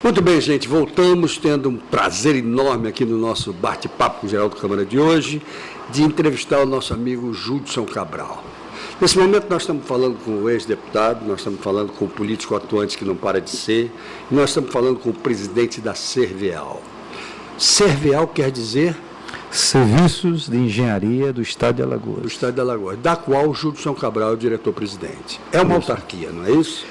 Muito bem, gente, voltamos tendo um prazer enorme aqui no nosso bate-papo com o Geraldo Câmara de hoje, de entrevistar o nosso amigo Judson Cabral. Nesse momento nós estamos falando com o ex-deputado, nós estamos falando com o político atuante que não para de ser, e nós estamos falando com o presidente da Serveal. Serveal quer dizer? Serviços de Engenharia do Estado de Alagoas. Do Estado de Alagoas, da qual o Judson Cabral é o diretor-presidente. É uma autarquia, não é isso?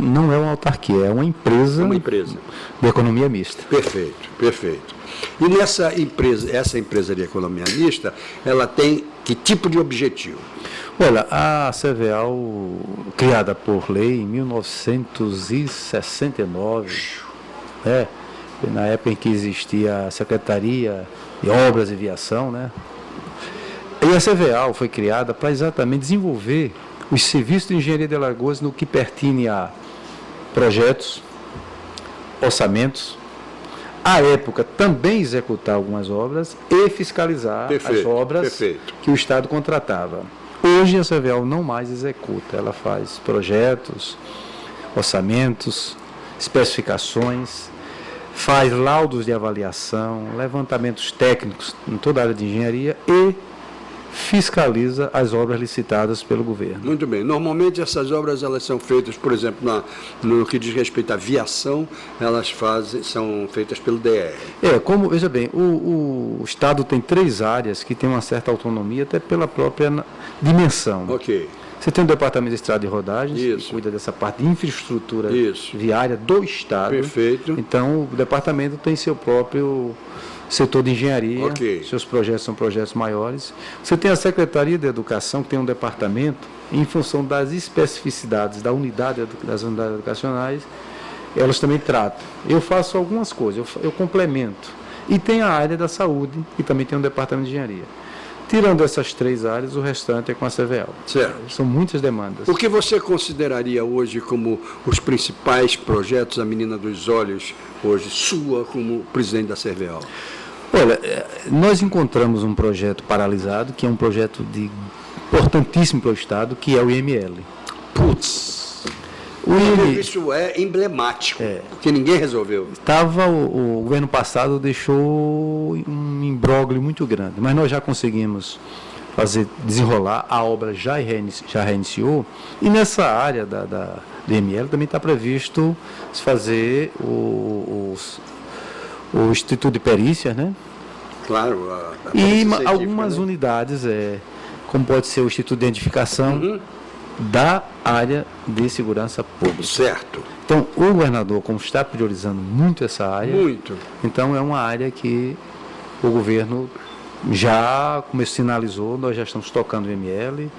Não é uma autarquia, é uma empresa, de economia mista. Perfeito, perfeito. E nessa empresa, essa empresa de economia mista, ela tem que tipo de objetivo? Olha, a Serveal, criada por lei em 1969, na época em que existia a Secretaria de Obras e Viação, né? E a Serveal foi criada para exatamente desenvolver os serviços de engenharia de Alagoas no que pertine a projetos, orçamentos, à época também executar algumas obras e fiscalizar as obras que o Estado contratava. Hoje a Serveal não mais executa, ela faz projetos, orçamentos, especificações, faz laudos de avaliação, levantamentos técnicos em toda a área de engenharia e fiscaliza as obras licitadas pelo governo. Muito bem. Normalmente essas obras elas são feitas, por exemplo, no que diz respeito à viação, são feitas pelo DR. Veja bem, o Estado tem 3 áreas que têm uma certa autonomia, até pela própria dimensão. Ok. Você tem o Departamento de Estrada e Rodagens, que cuida dessa parte de infraestrutura viária do Estado. Perfeito. Então, o departamento tem seu próprio setor de engenharia, seus projetos são projetos maiores. Você tem a Secretaria de Educação, que tem um departamento, em função das especificidades das unidades educacionais, elas também tratam. Eu faço algumas coisas, eu complemento. E tem a área da saúde, que também tem um departamento de engenharia. Tirando essas 3 áreas, o restante é com a Serveal. Certo. São muitas demandas. O que você consideraria hoje como os principais projetos, a menina dos olhos, hoje, sua como presidente da Serveal? Olha, nós encontramos um projeto paralisado, que é um projeto importantíssimo para o Estado, que é o IML. Isso é emblemático, porque ninguém resolveu. O governo passado deixou um imbróglio muito grande, mas nós já conseguimos desenrolar, a obra já reiniciou, e nessa área do IML também está previsto se fazer o Instituto de Perícias, né? Claro. E algumas unidades, como pode ser o Instituto de Identificação, da área de segurança pública. Certo. Então, o governador, como está priorizando muito essa área, então é uma área que o governo já sinalizou, nós já estamos tocando o IML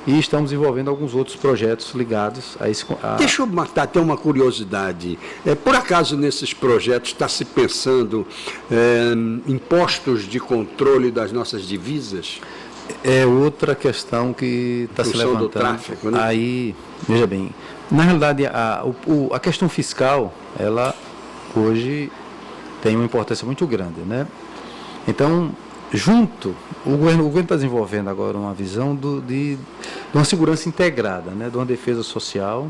e estamos desenvolvendo alguns outros projetos ligados a esse... Deixa eu matar até uma curiosidade. Por acaso, nesses projetos, está se pensando em postos de controle das nossas divisas? É outra questão que está se levantando. Do tráfico, né? Aí, veja bem, na realidade, a questão fiscal, ela hoje tem uma importância muito grande, né? Então, o governo está desenvolvendo agora uma visão de uma segurança integrada, né? De uma defesa social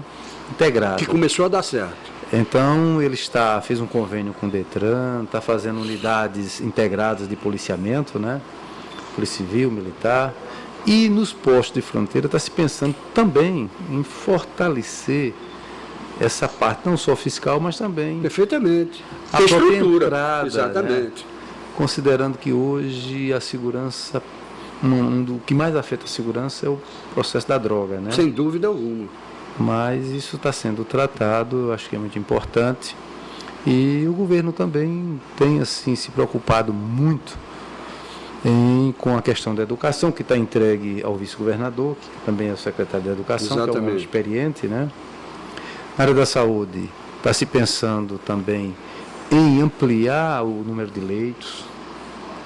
integrada. Que começou a dar certo. Então, ele fez um convênio com o Detran, está fazendo unidades integradas de policiamento, né? Polícia Civil, Militar, e nos postos de fronteira está se pensando também em fortalecer essa parte, não só fiscal, mas também perfeitamente a própria estrutura, entrada, exatamente. Né? Considerando que hoje a segurança, o que mais afeta a segurança é o processo da droga, né? Sem dúvida alguma. Mas isso está sendo tratado, eu acho que é muito importante, e o governo também tem assim se preocupado muito com a questão da educação, que está entregue ao vice-governador, que também é o secretário da Educação, que é um homem experiente, né? Na área da saúde, está se pensando também em ampliar o número de leitos.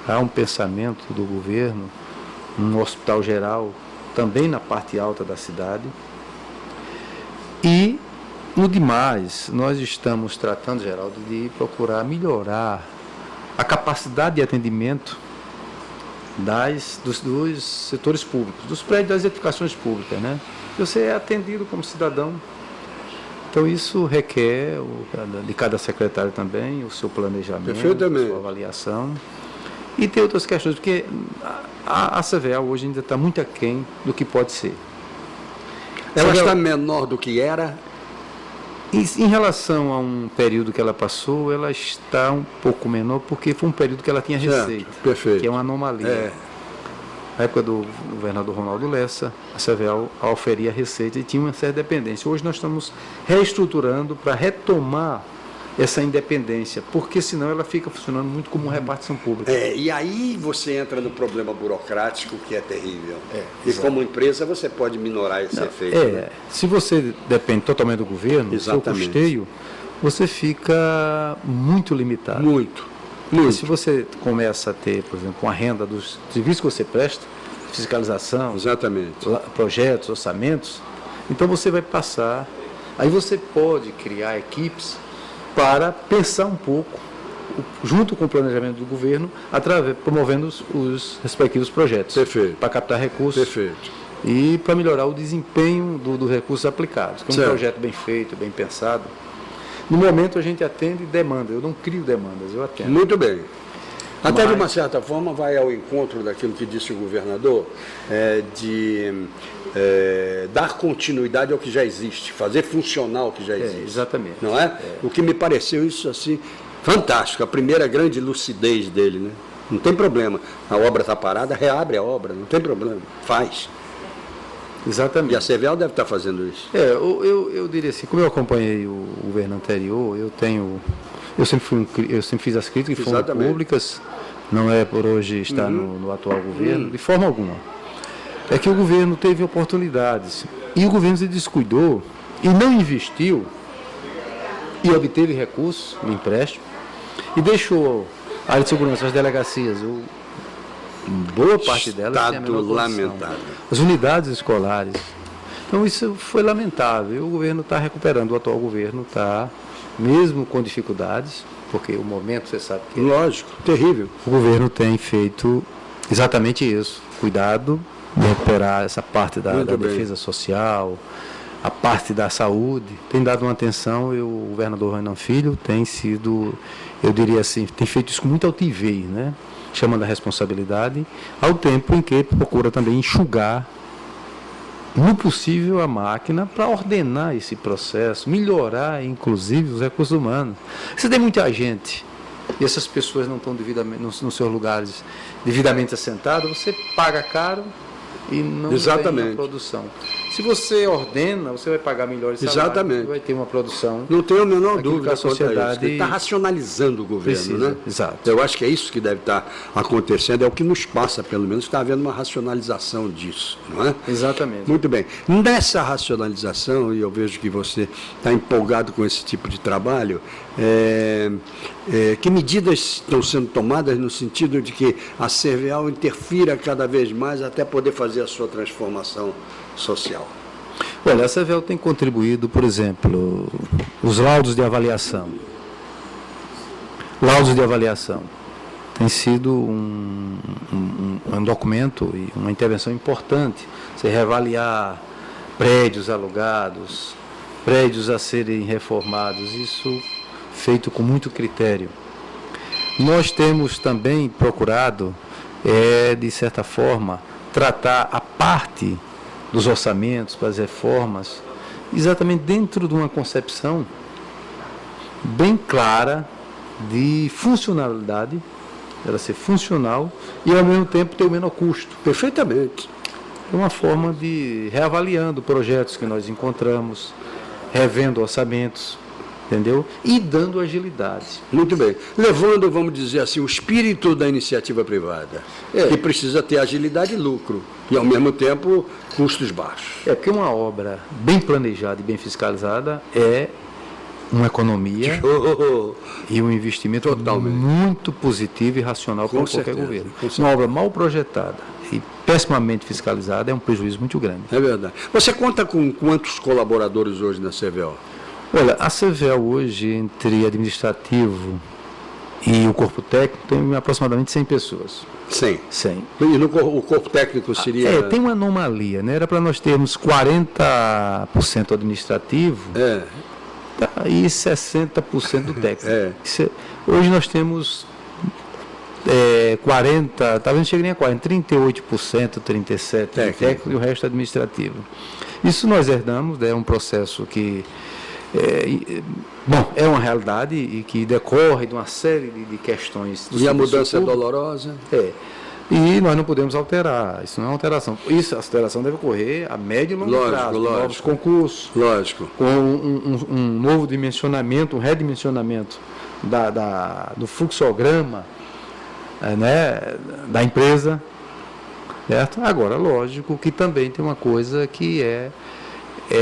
Há um pensamento do governo, um hospital geral, também na parte alta da cidade. E, no demais, nós estamos tratando, Geraldo, de procurar melhorar a capacidade de atendimento dos setores públicos, dos prédios das edificações públicas, né? Você é atendido como cidadão Então, isso requer de cada secretário também o seu planejamento, a sua avaliação. E tem outras questões, porque a CVEAL hoje ainda está muito aquém do que pode ser. Ela está menor do que era? Em relação a um período que ela passou, ela está um pouco menor, porque foi um período que ela tinha receita, que é uma anomalia. Na época do governador Ronaldo Lessa, a CVEAL oferia receita e tinha uma certa dependência. Hoje nós estamos reestruturando para retomar essa independência, porque senão ela fica funcionando muito como uma repartição pública. E aí você entra no problema burocrático, que é terrível. E como empresa você pode minorar esse efeito. Né? Se você depende totalmente do governo, do seu custeio, você fica muito limitado. Muito. Se você começa a ter, por exemplo, uma renda dos serviços que você presta, fiscalização, projetos, orçamentos, então você vai passar, aí você pode criar equipes para pensar um pouco, junto com o planejamento do governo, promovendo os respectivos projetos. Perfeito. Para captar recursos. Perfeito. E para melhorar o desempenho dos recursos aplicados. Que é um projeto bem feito, bem pensado. No momento a gente atende demanda, eu não crio demandas, eu atendo. Muito bem. Até de uma certa forma vai ao encontro daquilo que disse o governador, de dar continuidade ao que já existe, fazer funcionar o que já existe. Exatamente. Não é? O que me pareceu isso assim, fantástico, a primeira grande lucidez dele, né? Não tem problema, a obra está parada, reabre a obra, não tem problema, faz. Exatamente. E a CVEAL deve estar fazendo isso. Eu diria assim, como eu acompanhei o governo anterior, eu sempre fiz as críticas que foram públicas, não é por hoje estar no atual governo, de forma alguma. É que o governo teve oportunidades e o governo se descuidou e não investiu e obteve recursos, empréstimo, e deixou a área de segurança, as delegacias, boa parte delas tem a menor condição. Lamentável. As unidades escolares. Então isso foi lamentável. O governo está recuperando, o atual governo está, mesmo com dificuldades, porque o momento, você sabe que... Lógico, terrível. O governo tem feito exatamente isso. Cuidado de recuperar essa parte da defesa social, a parte da saúde. Tem dado uma atenção, e o governador Renan Filho tem sido, eu diria assim, tem feito isso com muita altivez, né? Chamando a responsabilidade, ao tempo em que procura também enxugar, no possível, a máquina para ordenar esse processo, melhorar, inclusive, os recursos humanos. Você tem muita gente, e essas pessoas não estão devidamente nos seus lugares devidamente assentadas, você paga caro e não tem a produção. Se você ordena, você vai pagar melhor esse salário, vai ter uma produção. Não tenho a menor dúvida. A sociedade está racionalizando o governo, precisa, né? Exato. Eu acho que é isso que deve estar acontecendo, é o que nos passa, pelo menos, está havendo uma racionalização disso, não é? Exatamente. Muito bem. Nessa racionalização, e eu vejo que você está empolgado com esse tipo de trabalho, que medidas estão sendo tomadas no sentido de que a CVEAL interfira cada vez mais até poder fazer a sua transformação social? Olha, a CVEAL tem contribuído, por exemplo, os laudos de avaliação. Laudos de avaliação tem sido um documento e uma intervenção importante. Você reavaliar prédios alugados, prédios a serem reformados, isso feito com muito critério. Nós temos também procurado, de certa forma, tratar a parte dos orçamentos para as reformas, exatamente dentro de uma concepção bem clara de funcionalidade, ela ser funcional e ao mesmo tempo ter o menor custo. Perfeitamente. É uma forma de reavaliando projetos que nós encontramos, revendo orçamentos, entendeu? E dando agilidade. Muito bem. Levando, vamos dizer assim, o espírito da iniciativa privada, que precisa ter agilidade e lucro, e ao mesmo tempo custos baixos. Porque uma obra bem planejada e bem fiscalizada é uma economia e um investimento muito positivo e racional para qualquer governo. Uma obra mal projetada e pessimamente fiscalizada é um prejuízo muito grande. É verdade. Você conta com quantos colaboradores hoje na CVEAL? Olha, a CVEAL hoje, entre administrativo e o corpo técnico, tem aproximadamente 100 pessoas. 100? 100. E o corpo técnico seria... tem uma anomalia, né? Era para nós termos 40% administrativo e 60% do técnico. É. Hoje nós temos 40, talvez não chegue nem a 40, 38%, 37% de técnico e o resto administrativo. Isso nós herdamos, é um processo que é uma realidade e que decorre de uma série de questões. E a mudança é dolorosa? E nós não podemos alterar, isso não é uma alteração. Isso, a alteração deve ocorrer a médio e longo prazo, novos concursos, com um novo dimensionamento, um redimensionamento do fluxograma, né, da empresa, certo? Agora, lógico que também tem uma coisa que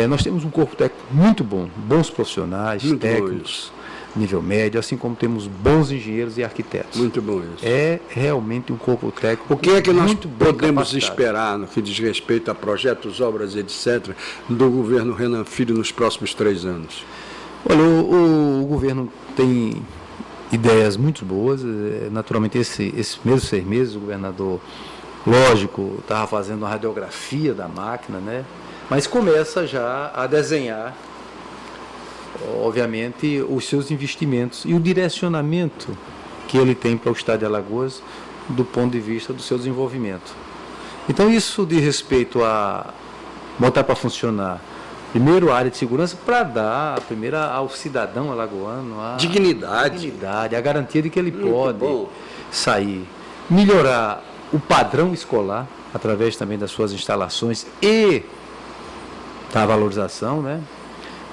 nós temos um corpo técnico muito bom, bons profissionais, muito técnicos, nível médio, assim como temos bons engenheiros e arquitetos. Muito bom isso. É realmente um corpo técnico. O que é que nós podemos esperar no que diz respeito a projetos, obras, etc., do governo Renan Filho nos próximos 3 anos? Olha, o governo tem ideias muito boas. Naturalmente, esses primeiros 6 meses, o governador, lógico, estava fazendo uma radiografia da máquina, né? Mas começa já a desenhar, obviamente, os seus investimentos e o direcionamento que ele tem para o estado de Alagoas do ponto de vista do seu desenvolvimento. Então, isso diz respeito a botar para funcionar, primeiro, a área de segurança, para dar, primeiro, ao cidadão alagoano a dignidade, a garantia de que ele pode sair, melhorar o padrão escolar, através também das suas instalações e da valorização, né?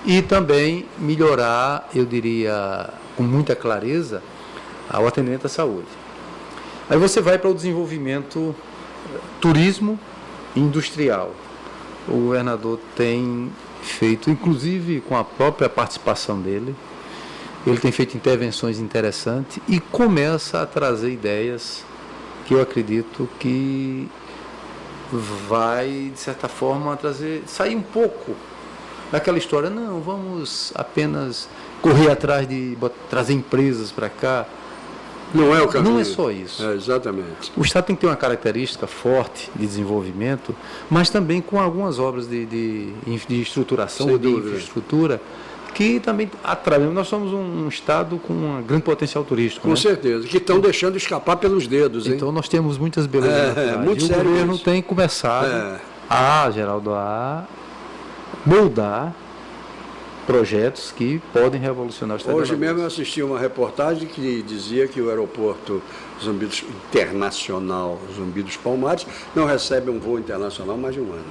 E também melhorar, eu diria, com muita clareza, o atendimento à saúde. Aí você vai para o desenvolvimento turismo e industrial. O governador tem feito, inclusive com a própria participação dele, ele tem feito intervenções interessantes e começa a trazer ideias que eu acredito que vai, de certa forma, sair um pouco daquela história, não, vamos apenas correr atrás de trazer empresas para cá. Não é o caminho. Não é só isso. Exatamente. O Estado tem que ter uma característica forte de desenvolvimento, mas também com algumas obras de estruturação ou de infraestrutura que também atraem. Nós somos um Estado com um grande potencial turístico. Com certeza, que estão deixando escapar pelos dedos. Hein? Então nós temos muitas belezas naturais. Muito e sério. O governo tem começado Geraldo, a moldar projetos que podem revolucionar o Estado. Hoje mesmo eu assisti uma reportagem que dizia que o aeroporto Internacional Zumbi dos Palmares não recebe um voo internacional há mais de um ano.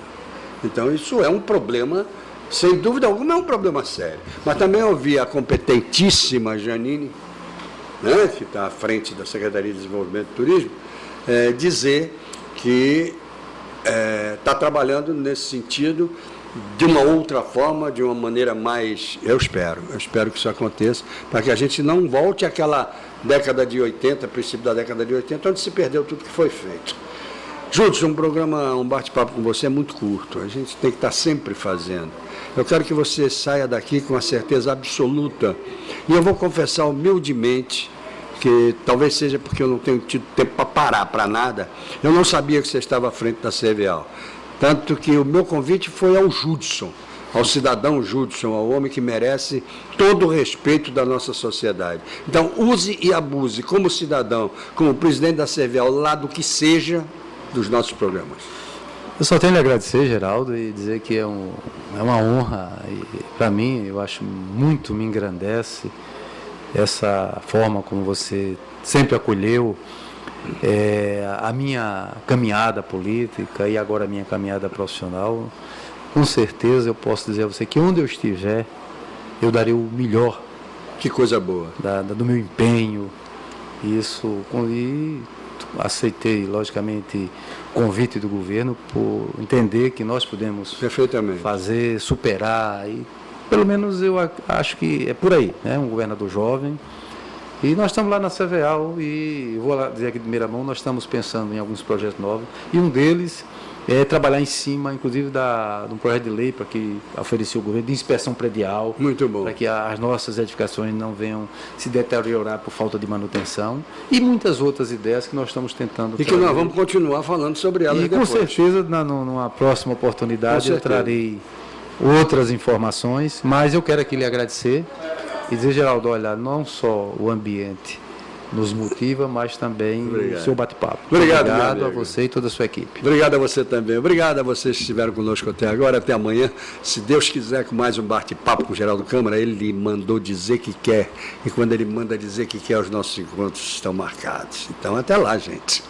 Então isso é um problema, sem dúvida alguma é um problema sério. Mas também ouvi a competentíssima Janine, né, que está à frente da Secretaria de Desenvolvimento e Turismo, dizer que está trabalhando nesse sentido de uma outra forma, de uma maneira mais... Eu espero que isso aconteça, para que a gente não volte àquela década de 80, princípio da década de 80, onde se perdeu tudo que foi feito. Judson, um bate-papo com você é muito curto, a gente tem que estar sempre fazendo. Eu quero que você saia daqui com a certeza absoluta, e eu vou confessar humildemente, que talvez seja porque eu não tenho tido tempo para parar para nada, eu não sabia que você estava à frente da CVAL. Tanto que o meu convite foi ao Judson, ao cidadão Judson, ao homem que merece todo o respeito da nossa sociedade. Então, use e abuse como cidadão, como presidente da CVAL, lá do que seja dos nossos programas. Eu só tenho a agradecer, Geraldo, e dizer que é uma honra, e para mim, eu acho muito, me engrandece essa forma como você sempre acolheu a minha caminhada política e agora a minha caminhada profissional. Com certeza eu posso dizer a você que onde eu estiver, eu darei o melhor. Que coisa boa. Do meu empenho. Isso, e aceitei, logicamente, o convite do governo por entender que nós podemos fazer, superar. E, pelo menos eu acho que é por aí, né? Um governador jovem. E nós estamos lá na CVAL e, vou lá dizer aqui de primeira mão, nós estamos pensando em alguns projetos novos. E um deles é trabalhar em cima, inclusive, de um projeto de lei para que ofereceu o governo de inspeção predial. Muito bom. Para que as nossas edificações não venham se deteriorar por falta de manutenção. E muitas outras ideias que nós estamos tentando que nós vamos continuar falando sobre elas depois. Com certeza, numa próxima oportunidade, eu trarei outras informações, mas eu quero aqui lhe agradecer e dizer, Geraldo, olha, não só o ambiente nos motiva, mas também o seu bate-papo. Obrigado a você e toda a sua equipe. Obrigado a você também. Obrigado a vocês que estiveram conosco até agora, até amanhã. Se Deus quiser, com mais um bate-papo com o Geraldo Câmara, ele mandou dizer que quer. E quando ele manda dizer que quer, os nossos encontros estão marcados. Então, até lá, gente.